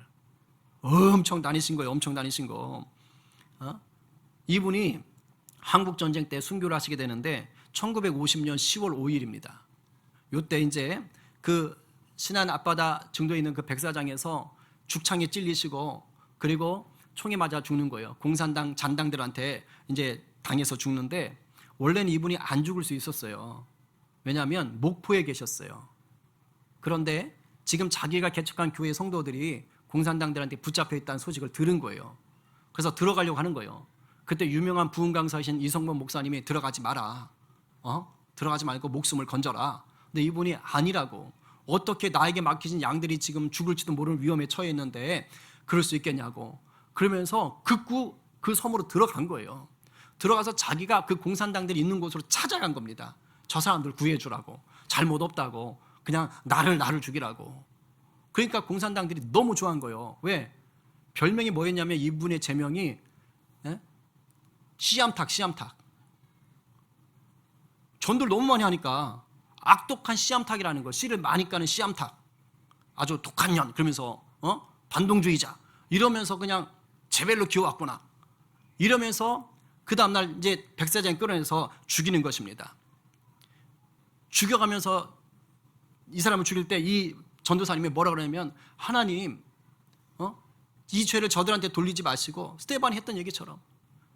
엄청 다니신 거예요. 엄청 다니신 거. 이분이 한국전쟁 때 순교를 하시게 되는데 1950년 10월 5일입니다. 요때 이제 그 신안 앞바다 증도에 있는 그 백사장에서 죽창에 찔리시고 그리고 총에 맞아 죽는 거예요. 공산당 잔당들한테 이제 당해서 죽는데 원래는 이분이 안 죽을 수 있었어요. 왜냐하면 목포에 계셨어요. 그런데 지금 자기가 개척한 교회 성도들이 공산당들한테 붙잡혀 있다는 소식을 들은 거예요. 그래서 들어가려고 하는 거예요. 그때 유명한 부흥 강사이신 이성범 목사님이 들어가지 마라. 들어가지 말고 목숨을 건져라. 근데 이분이 아니라고. 어떻게 나에게 맡기신 양들이 지금 죽을지도 모르는 위험에 처해 있는데 그럴 수 있겠냐고. 그러면서 극구 그 섬으로 들어간 거예요. 들어가서 자기가 그 공산당들이 있는 곳으로 찾아간 겁니다. 저 사람들 구해주라고. 잘못 없다고. 그냥 나를 죽이라고. 그러니까 공산당들이 너무 좋아한 거예요. 왜? 별명이 뭐였냐면 이분의 제명이 씨암탉. 전도를 너무 많이 하니까 악독한 씨암탉이라는 거, 씨를 많이 까는 씨암탉, 아주 독한 년, 그러면서 반동주의자 이러면서 그냥 제벨로 기어왔구나 이러면서 그 다음날 이제 백사장 끌어내서 죽이는 것입니다. 죽여가면서 이 사람을 죽일 때 이 전도사님이 뭐라 그러냐면 하나님 이 죄를 저들한테 돌리지 마시고 스테반이 했던 얘기처럼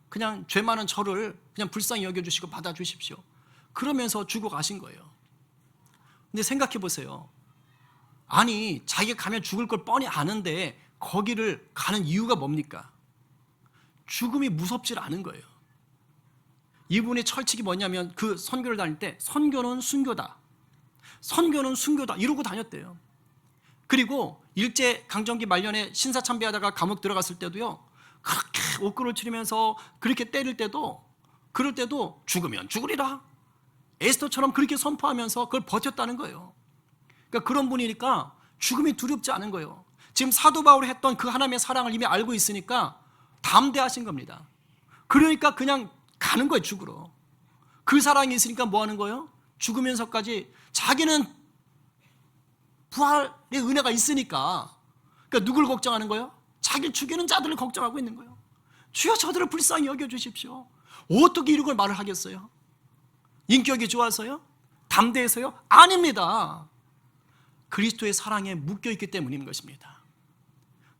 그냥 죄 많은 저를 그냥 불쌍히 여겨주시고 받아주십시오. 그러면서 죽어가신 거예요. 근데 생각해 보세요. 아니 자기가 가면 죽을 걸 뻔히 아는데 거기를 가는 이유가 뭡니까? 죽음이 무섭질 않은 거예요. 이분의 철칙이 뭐냐면 그 선교를 다닐 때 선교는 순교다, 선교는 순교다 이러고 다녔대요. 그리고 일제강점기 말년에 신사참배하다가 감옥 들어갔을 때도요, 그렇게 옥구를 치르면서 그렇게 때릴 때도, 그럴 때도 죽으면 죽으리라, 에스더처럼 그렇게 선포하면서 그걸 버텼다는 거예요. 그러니까 그런 분이니까 죽음이 두렵지 않은 거예요. 지금 사도 바울이 했던 그 하나님의 사랑을 이미 알고 있으니까 담대하신 겁니다. 그러니까 그냥 가는 거예요, 죽으러. 그 사랑이 있으니까 뭐 하는 거예요? 죽으면서까지 자기는 부활의 은혜가 있으니까, 그러니까 누굴 걱정하는 거예요? 자기를 죽이는 자들을 걱정하고 있는 거예요. 주여 저들을 불쌍히 여겨주십시오. 어떻게 이런 걸 말을 하겠어요? 인격이 좋아서요? 담대해서요? 아닙니다. 그리스도의 사랑에 묶여있기 때문인 것입니다.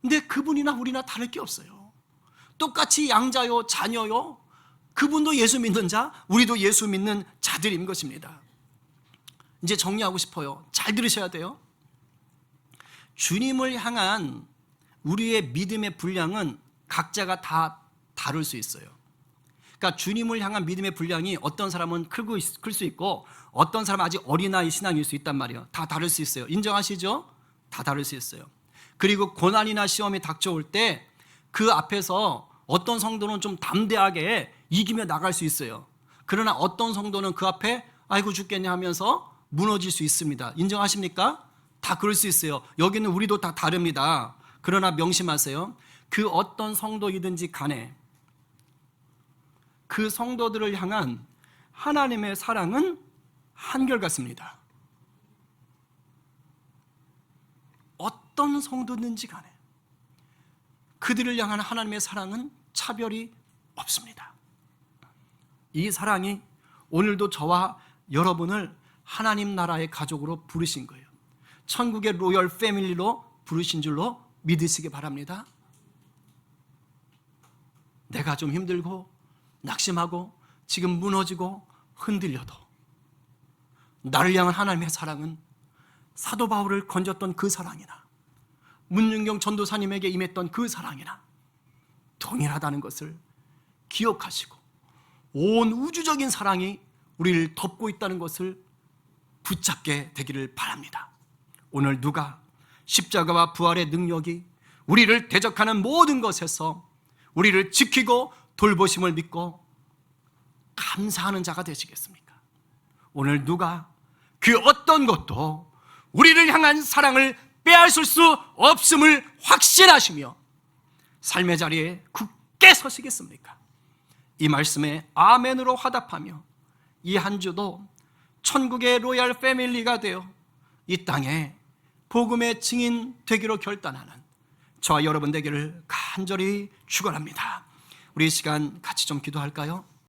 근데 그분이나 우리나 다를 게 없어요. 똑같이 양자요, 자녀요, 그분도 예수 믿는 자, 우리도 예수 믿는 자들인 것입니다. 이제 정리하고 싶어요. 잘 들으셔야 돼요. 주님을 향한 우리의 믿음의 분량은 각자가 다 다를 수 있어요. 그러니까 주님을 향한 믿음의 분량이 어떤 사람은 클 수 있고 어떤 사람은 아직 어린아이 신앙일 수 있단 말이에요. 다 다를 수 있어요. 인정하시죠? 다 다를 수 있어요. 그리고 고난이나 시험이 닥쳐올 때 그 앞에서 어떤 성도는 좀 담대하게 이기며 나갈 수 있어요. 그러나 어떤 성도는 그 앞에 아이고 죽겠네 하면서 무너질 수 있습니다. 인정하십니까? 다 그럴 수 있어요. 여기는 우리도 다 다릅니다. 그러나 명심하세요. 그 어떤 성도이든지 간에 그 성도들을 향한 하나님의 사랑은 한결같습니다. 어떤 성도든지 간에 그들을 향한 하나님의 사랑은 차별이 없습니다. 이 사랑이 오늘도 저와 여러분을 하나님 나라의 가족으로 부르신 거예요. 천국의 로열 패밀리로 부르신 줄로 믿으시기 바랍니다. 내가 좀 힘들고 낙심하고 지금 무너지고 흔들려도 나를 향한 하나님의 사랑은 사도 바울을 건졌던 그 사랑이나 문윤경 전도사님에게 임했던 그 사랑이나 동일하다는 것을 기억하시고 온 우주적인 사랑이 우리를 덮고 있다는 것을 붙잡게 되기를 바랍니다. 오늘 누가 십자가와 부활의 능력이 우리를 대적하는 모든 것에서 우리를 지키고 돌보심을 믿고 감사하는 자가 되시겠습니까? 오늘 누가 그 어떤 것도 우리를 향한 사랑을 빼앗을 수 없음을 확신하시며 삶의 자리에 굳게 서시겠습니까? 이 말씀에 아멘으로 화답하며 이 한 주도 천국의 로얄 패밀리가 되어 이 땅에 복음의 증인 되기로 결단하는 저와 여러분 되기를 간절히 축원합니다. 우리 이 시간 같이 좀 기도할까요?